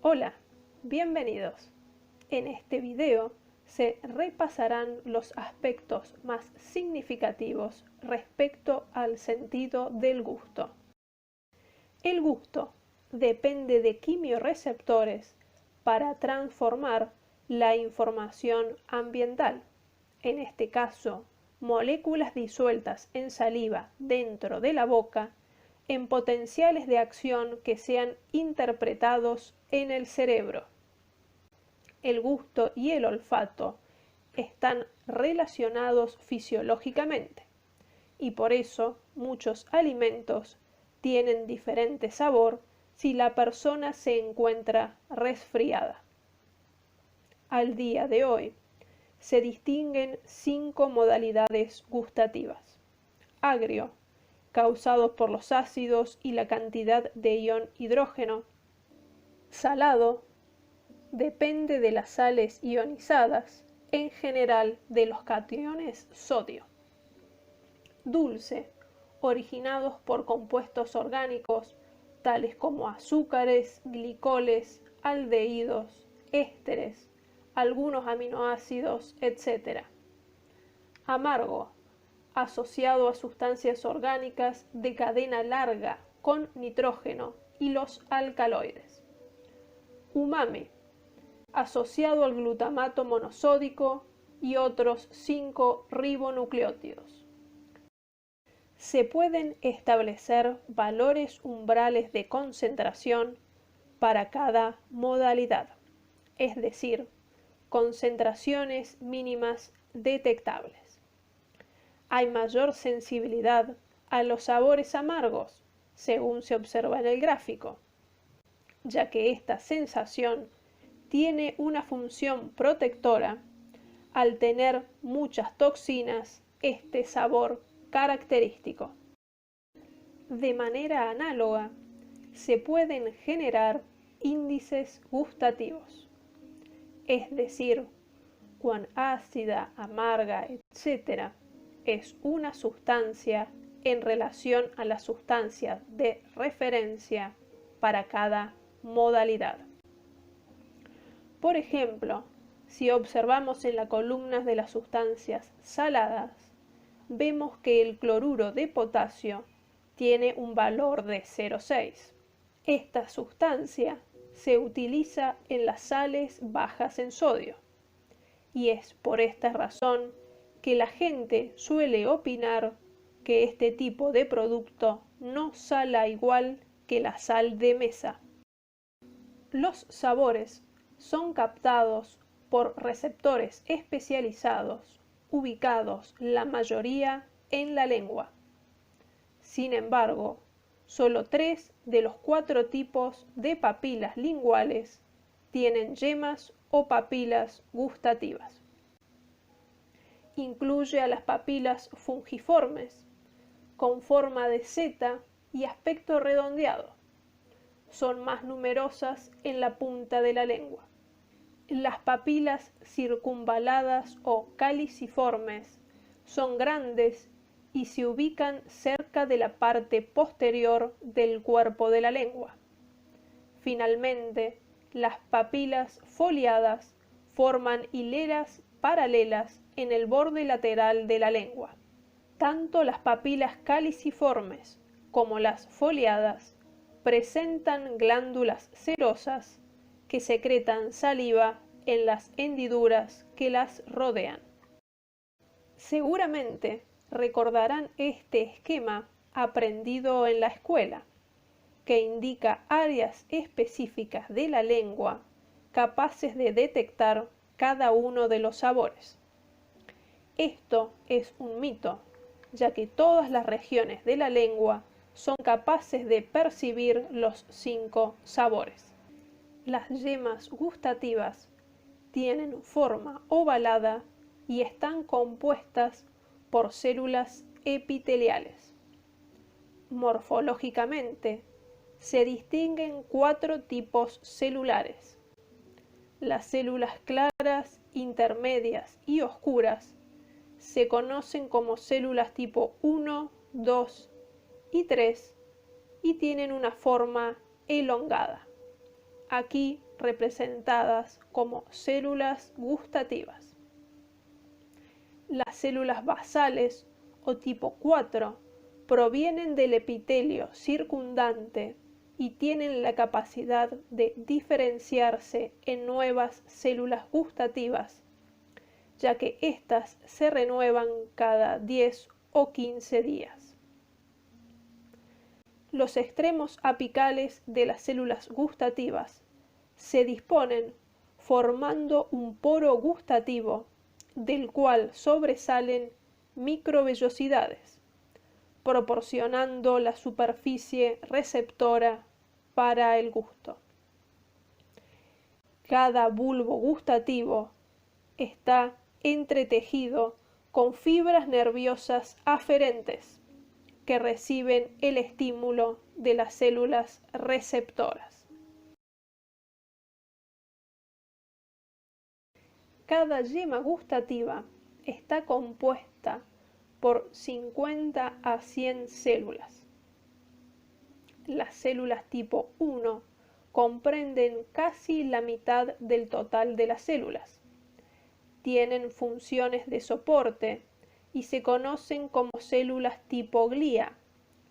Hola, bienvenidos. En este video se repasarán los aspectos más significativos respecto al sentido del gusto. El gusto depende de quimiorreceptores para transformar la información ambiental, en este caso, moléculas disueltas en saliva dentro de la boca, en potenciales de acción que sean interpretados en el cerebro. El gusto y el olfato están relacionados fisiológicamente y por eso muchos alimentos tienen diferente sabor si la persona se encuentra resfriada. Al día de hoy se distinguen 5 modalidades gustativas: agrio, causado por los ácidos y la cantidad de ion hidrógeno; salado, depende de las sales ionizadas, en general de los cationes sodio; dulce, originados por compuestos orgánicos tales como azúcares, glicoles, aldehídos, ésteres, algunos aminoácidos, etc. Amargo, asociado a sustancias orgánicas de cadena larga con nitrógeno y los alcaloides. Umami, asociado al glutamato monosódico y otros 5 ribonucleótidos. Se pueden establecer valores umbrales de concentración para cada modalidad, es decir, concentraciones mínimas detectables. Hay mayor sensibilidad a los sabores amargos, según se observa en el gráfico, ya que esta sensación tiene una función protectora. Al tener muchas toxinas, este sabor característico. De manera análoga, se pueden generar índices gustativos, es decir, cuán ácida, amarga, etc. es una sustancia en relación a la sustancia de referencia para cada modalidad. Por ejemplo, si observamos en la columna de las sustancias saladas, vemos que el cloruro de potasio tiene un valor de 0,6. Esta sustancia se utiliza en las sales bajas en sodio, y es por esta razón que la gente suele opinar que este tipo de producto no sala igual que la sal de mesa. Los sabores son captados por receptores especializados, ubicados la mayoría en la lengua. Sin embargo, solo 3 de los 4 tipos de papilas linguales tienen yemas o papilas gustativas. Incluye a las papilas fungiformes, con forma de seta y aspecto redondeado. Son más numerosas en la punta de la lengua. Las papilas circunvaladas o caliciformes son grandes y se ubican cerca de la parte posterior del cuerpo de la lengua. Finalmente, las papilas foliadas forman hileras paralelas en el borde lateral de la lengua. Tanto las papilas caliciformes como las foliadas presentan glándulas cerosas que secretan saliva en las hendiduras que las rodean. Seguramente recordarán este esquema aprendido en la escuela, que indica áreas específicas de la lengua capaces de detectar cada uno de los sabores. Esto es un mito, ya que todas las regiones de la lengua son capaces de percibir los 5 sabores. Las yemas gustativas tienen forma ovalada y están compuestas por células epiteliales. Morfológicamente, se distinguen 4 tipos celulares: las células claras, intermedias y oscuras se conocen como células tipo 1, 2 y 3 y tienen una forma elongada. Aquí representadas como células gustativas. Las células basales o tipo 4 provienen del epitelio circundante y tienen la capacidad de diferenciarse en nuevas células gustativas, ya que éstas se renuevan cada 10 o 15 días. Los extremos apicales de las células gustativas se disponen formando un poro gustativo del cual sobresalen microvellosidades, proporcionando la superficie receptora para el gusto. Cada bulbo gustativo está entretejido con fibras nerviosas aferentes que reciben el estímulo de las células receptoras. Cada yema gustativa está compuesta por 50 a 100 células. Las células tipo 1 comprenden casi la mitad del total de las células. Tienen funciones de soporte y se conocen como células tipo glía,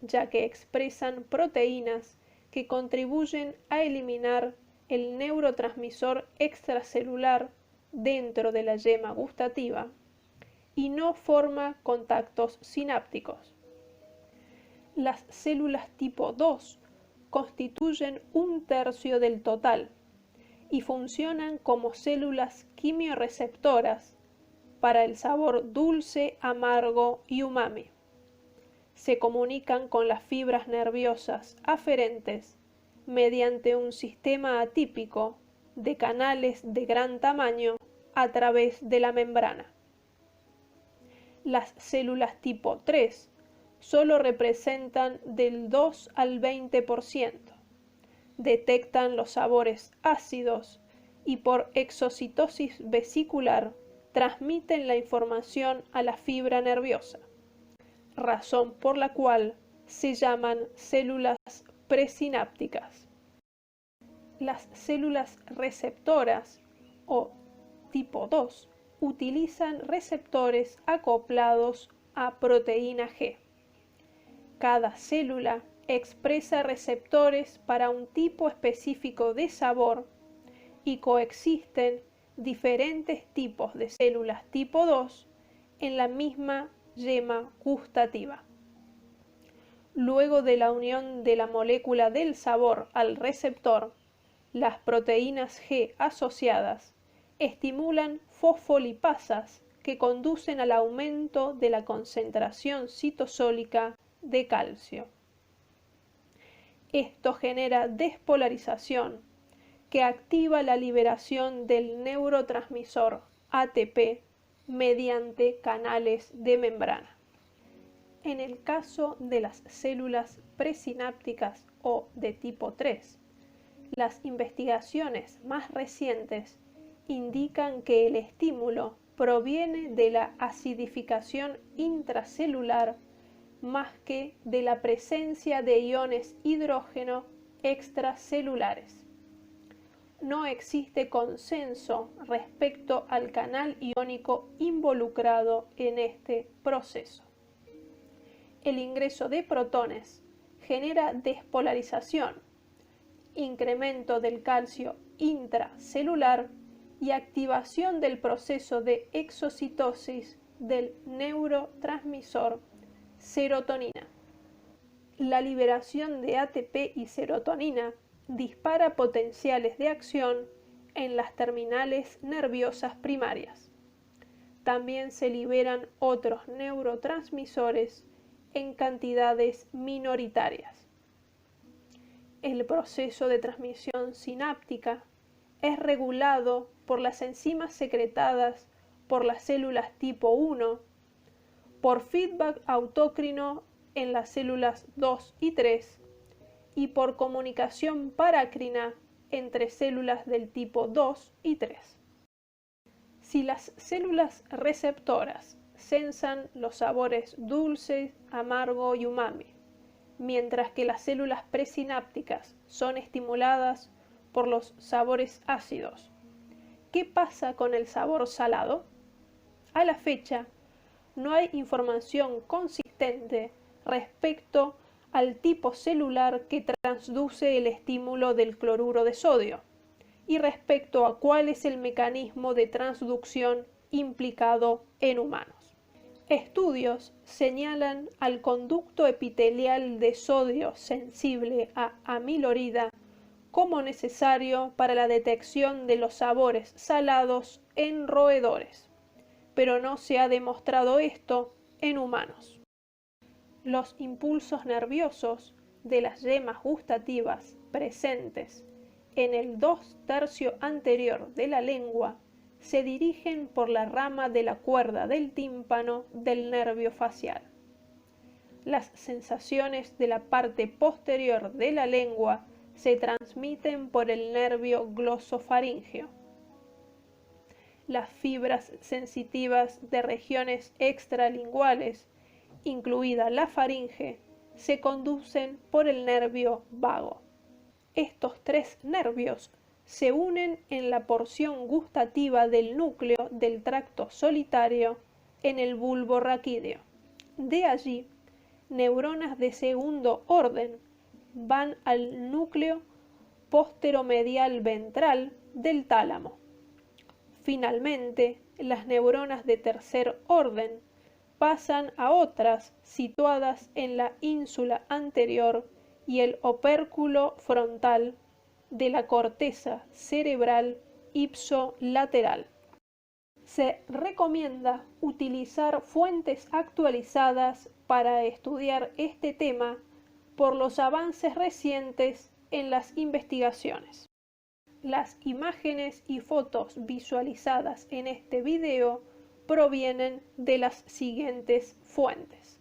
ya que expresan proteínas que contribuyen a eliminar el neurotransmisor extracelular dentro de la yema gustativa y no forma contactos sinápticos. Las células tipo 2 constituyen un tercio del total y funcionan como células quimiorreceptoras para el sabor dulce, amargo y umami. Se comunican con las fibras nerviosas aferentes mediante un sistema atípico de canales de gran tamaño a través de la membrana. Las células tipo 3 solo representan del 2 al 20%. Detectan los sabores ácidos y por exocitosis vesicular transmiten la información a la fibra nerviosa, razón por la cual se llaman células presinápticas. Las células receptoras o tipo 2 utilizan receptores acoplados a proteína G. Cada célula expresa receptores para un tipo específico de sabor y coexisten diferentes tipos de células tipo 2 en la misma yema gustativa. Luego de la unión de la molécula del sabor al receptor, las proteínas G asociadas estimulan fosfolipasas que conducen al aumento de la concentración citosólica de calcio. Esto genera despolarización que activa la liberación del neurotransmisor ATP mediante canales de membrana. En el caso de las células presinápticas o de tipo 3, las investigaciones más recientes indican que el estímulo proviene de la acidificación intracelular más que de la presencia de iones hidrógeno extracelulares. No existe consenso respecto al canal iónico involucrado en este proceso. El ingreso de protones genera despolarización, incremento del calcio intracelular y activación del proceso de exocitosis del neurotransmisor serotonina. La liberación de ATP y serotonina dispara potenciales de acción en las terminales nerviosas primarias. También se liberan otros neurotransmisores en cantidades minoritarias. El proceso de transmisión sináptica es regulado por las enzimas secretadas por las células tipo 1, por feedback autócrino en las células 2 y 3 y por comunicación parácrina entre células del tipo 2 y 3. Si las células receptoras sensan los sabores dulce, amargo y umami, mientras que las células presinápticas son estimuladas por los sabores ácidos. ¿Qué pasa con el sabor salado? A la fecha, no hay información consistente respecto al tipo celular que transduce el estímulo del cloruro de sodio y respecto a cuál es el mecanismo de transducción implicado en humanos. Estudios señalan al conducto epitelial de sodio sensible a amilorida como necesario para la detección de los sabores salados en roedores, pero no se ha demostrado esto en humanos. Los impulsos nerviosos de las yemas gustativas presentes en el 2/3 anterior de la lengua se dirigen por la rama de la cuerda del tímpano del nervio facial. Las sensaciones de la parte posterior de la lengua se transmiten por el nervio glosofaríngeo. Las fibras sensitivas de regiones extralinguales, incluida la faringe, se conducen por el nervio vago. Estos tres nervios se unen en la porción gustativa del núcleo del tracto solitario en el bulbo raquídeo. De allí, neuronas de segundo orden van al núcleo posteromedial ventral del tálamo. Finalmente, las neuronas de tercer orden pasan a otras situadas en la ínsula anterior y el opérculo frontal de la corteza cerebral ipsolateral. Se recomienda utilizar fuentes actualizadas para estudiar este tema por los avances recientes en las investigaciones. Las imágenes y fotos visualizadas en este video provienen de las siguientes fuentes.